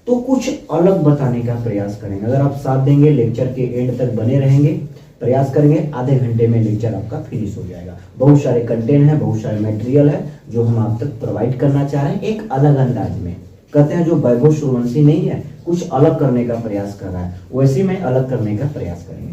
तो कुछ अलग बताने का प्रयास करेंगे। अगर आप साथ देंगे, लेक्चर के एंड तक बने रहेंगे, प्रयास करेंगे, आधे घंटे में लेक्चर आपका फिनिश हो जाएगा। बहुत सारे कंटेंट है, बहुत सारे मटेरियल है जो हम आप तक प्रोवाइड करना चाह रहे हैं एक अलग अंदाज में। कहते हैं जो वैभव सूर्यवंशी नहीं है, कुछ अलग करने का प्रयास कर रहा है, वैसे में अलग करने का प्रयास करेंगे।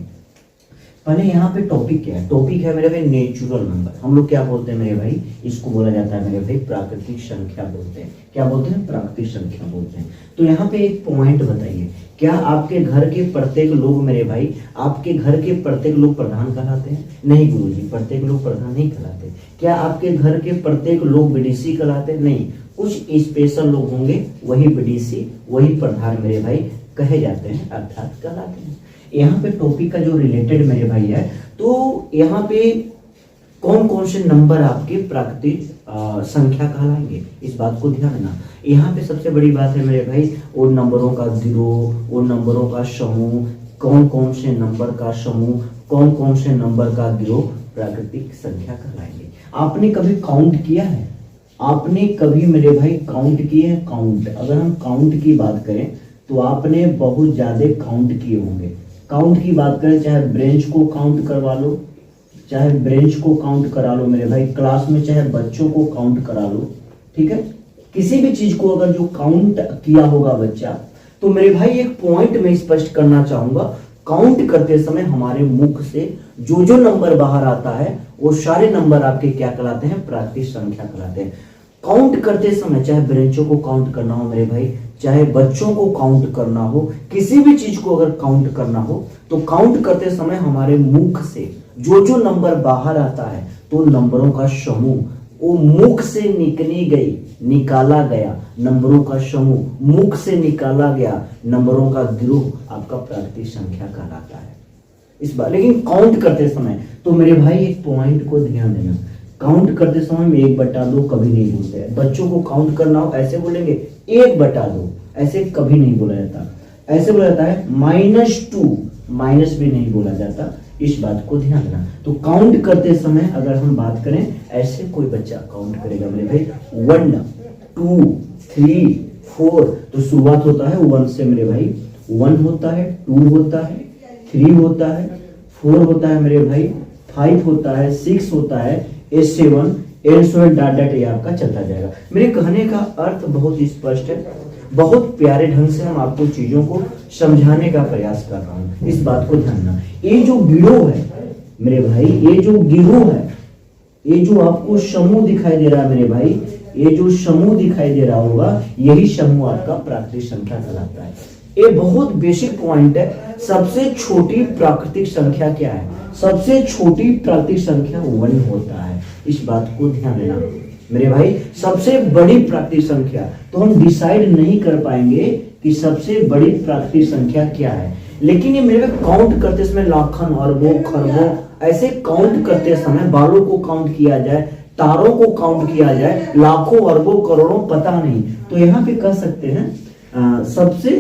पहले यहाँ पे टॉपिक क्या है? टॉपिक है मेरे भाई नेचुरल नंबर। हम लोग क्या बोलते हैं मेरे भाई? इसको बोला जाता है मेरे भाई प्राकृतिक संख्या बोलते हैं। क्या बोलते हैं? प्राकृतिक संख्या बोलते हैं। तो यहाँ पे एक पॉइंट बताइए, क्या आपके घर के प्रत्येक लोग मेरे भाई, आपके घर के प्रत्येक लोग प्रधान कहलाते हैं? नहीं गुरुजी, प्रत्येक लोग प्रधान नहीं कहलाते। क्या आपके घर के प्रत्येक लोग बीडीसी कहलाते हैं? नहीं, कुछ स्पेशल लोग होंगे, वही बीडीसी, वही प्रधान मेरे भाई कहे जाते हैं, अर्थात कहलाते हैं। यहाँ पे टॉपिक का जो रिलेटेड मेरे भाई है, तो यहाँ पे कौन कौन से नंबर आपके प्राकृतिक संख्या कहलाएंगे, इस बात को ध्यान देना। यहाँ पे सबसे बड़ी बात है मेरे भाई, उन नंबरों का गिरोह, उन नंबरों का समूह, कौन कौन से नंबर का समूह, कौन कौन से नंबर का गिरोह प्राकृतिक संख्या कहलाएंगे। आपने कभी काउंट किया है? आपने कभी मेरे भाई काउंट किए हैं? काउंट, अगर हम काउंट की बात करें तो आपने बहुत ज्यादा काउंट किए होंगे। काउंट की बात करें, चाहे ब्रेंच को काउंट करवा लो, चाहे ब्रेंच को काउंट करा लो मेरे भाई, क्लास में चाहे बच्चों को काउंट करा लो, ठीक है, किसी भी चीज को अगर जो काउंट किया होगा बच्चा, तो मेरे भाई एक पॉइंट में स्पष्ट करना चाहूंगा, काउंट करते समय हमारे मुख से जो जो नंबर बाहर आता है वो सारे नंबर आपके क्या कहलाते हैं? प्राकृतिक संख्या कहलाते हैं। काउंट करते समय चाहे ब्रेंचों को काउंट करना हो मेरे भाई, चाहे बच्चों को काउंट करना हो, किसी भी चीज को अगर काउंट करना हो, तो काउंट करते समय हमारे मुख से जो जो नंबर बाहर आता है, तो नंबरों का समूह, वो मुख से निकाला गया नंबरों का समूह, मुख से निकाला गया नंबरों का गिरोह आपका प्राकृतिक संख्या कहलाता है इस बार। लेकिन काउंट करते समय तो मेरे भाई एक पॉइंट को ध्यान देना, काउंट करते समय में 1/2 कभी नहीं बोलते हैं। बच्चों को काउंट करना हो ऐसे बोलेंगे 1/2, ऐसे कभी नहीं बोला जाता। ऐसे बोला जाता है -2, माइनस भी नहीं बोला जाता, इस बात को ध्यान देना। तो काउंट करते समय अगर हम बात करें, ऐसे कोई बच्चा काउंट करेगा मेरे भाई 1 2 3 4, तो शुरुआत होता है 1 से मेरे भाई, 1 होता है, 2 होता है, 3 होता है, 4 होता है मेरे भाई, 5 होता है, 6 होता है, 7 डॉट ये आपका चलता जाएगा। मेरे कहने का अर्थ बहुत स्पष्ट है, बहुत प्यारे ढंग से हम आपको चीजों को समझाने का प्रयास कर रहा हूं, इस बात को ध्यान रखना। ये जो गिरोह है मेरे भाई, ये जो गिरोह है, ये जो आपको समूह दिखाई दे रहा है मेरे भाई, ये जो समूह दिखाई दे रहा होगा, यही समूह आपका प्राकृतिक संख्या कहलाता है। ये बहुत बेसिक पॉइंट है। सबसे छोटी प्राकृतिक संख्या क्या है? सबसे छोटी प्राकृतिक संख्या 1 होता है, इस बात को ध्यान देना मेरे भाई। सबसे बड़ी प्राकृतिक संख्या, तो हम डिसाइड नहीं कर पाएंगे कि सबसे बड़ी प्राकृतिक संख्या क्या है, लेकिन ये मेरे काउंट करते समय लाखों, अरबों, खरबों, ऐसे काउंट करते समय बालों को काउंट किया जाए, तारों को काउंट किया जाए, लाखों, अरबों, करोड़ों, पता नहीं, तो यहाँ पे कह सकते हैं सबसे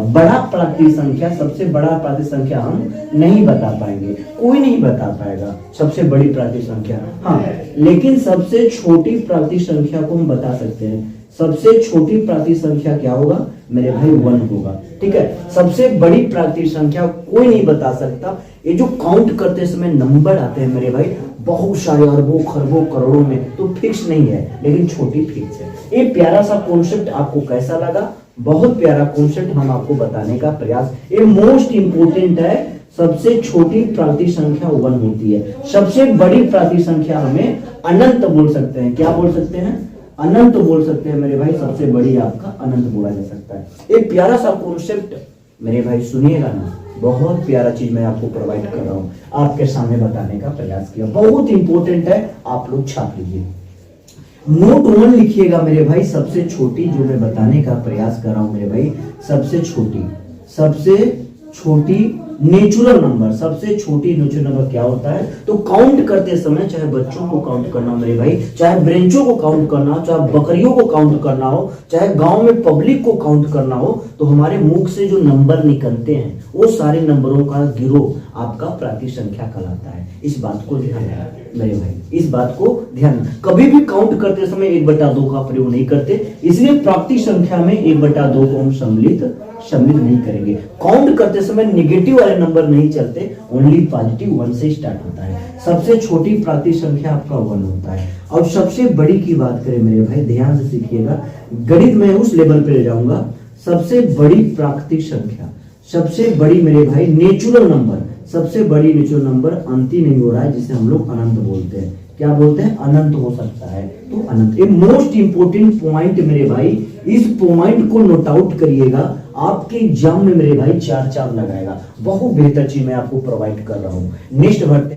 बड़ा प्राकृतिक संख्या, सबसे बड़ा प्राकृतिक संख्या हम नहीं बता पाएंगे, कोई नहीं बता पाएगा सबसे बड़ी प्राकृतिक संख्या। हाँ, लेकिन सबसे छोटी प्राकृतिक संख्या को हम बता सकते हैं। सबसे छोटी प्राकृतिक संख्या क्या होगा मेरे भाई? 1 होगा, ठीक है। सबसे बड़ी प्राकृतिक संख्या कोई नहीं बता सकता। ये जो काउंट करते समय नंबर आते हैं मेरे भाई, बहुत सारे, अरबों, खरबों, करोड़ों में, तो फिक्स नहीं है, लेकिन छोटी फिक्स है। ये प्यारा सा कॉन्सेप्ट आपको कैसा लगा? बहुत प्यारा कॉन्सेप्ट हम आपको बताने का प्रयास, ये मोस्ट इंपोर्टेंट है। सबसे छोटी प्राकृतिक संख्या 1 होती है, सबसे बड़ी प्राकृतिक संख्या हमें अनंत बोल सकते हैं। क्या बोल सकते हैं? अनंत बोल सकते हैं मेरे भाई, सबसे बड़ी आपका अनंत बोला जा सकता है। एक प्यारा सा कॉन्सेप्ट मेरे भाई सुनिएगा ना, बहुत प्यारा चीज मैं आपको प्रोवाइड कर रहा हूँ, आपके सामने बताने का प्रयास किया, बहुत इंपॉर्टेंट है, आप लोग छाप लीजिए। नोट 1 लिखिएगा मेरे भाई, सबसे छोटी जो मैं बताने का प्रयास कर रहा हूं मेरे भाई, सबसे छोटी नेचुरल नंबर, सबसे छोटी नेचुरल नंबर क्या होता है? तो काउंट करते समय चाहे बच्चों को काउंट करना हो मेरे भाई, चाहे ब्रेंचों को काउंट करना हो, चाहे बकरियों को काउंट करना हो, चाहे गांव में पब्लिक को काउंट करना हो, तो हमारे मुख से जो नंबर निकलते हैं वो सारे नंबरों का गिरोह आपका प्राकृतिक संख्या कहलाता है। इस बात को ध्यान रखें मेरे भाई, इस बात को ध्यान, कभी भी काउंट करते समय 1/2 का प्रयोग नहीं करते, इसलिए प्राकृतिक संख्या में 1/2 को हम सम्मिलित नहीं करेंगे। काउंट करते समय नेगेटिव वाले नंबर नहीं चलते, ओनली पॉजिटिव 1 से स्टार्ट होता है। सबसे छोटी प्राकृतिक संख्या आपका 1 होता है। अब सबसे बड़ी की बात करें मेरे भाई, ध्यान से सीखिएगा, गणित में उस लेवल पे ले जाऊंगा। सबसे बड़ी प्राकृतिक संख्या, सबसे बड़ी मेरे भाई नेचुरल नंबर, सबसे बड़ी नेचुरल नंबर अंत नहीं हो रहा है, जिसे हम लोग अनंत बोलते हैं। क्या बोलते हैं? अनंत हो सकता है, तो अनंत। ये मोस्ट इंपोर्टेंट पॉइंट मेरे भाई, इस पॉइंट को नोट आउट करिएगा, आपके एग्जाम में मेरे भाई 4 चांद लगाएगा। बहुत बेहतर चीज मैं आपको प्रोवाइड कर रहा हूं। नेक्स्ट बढ़ते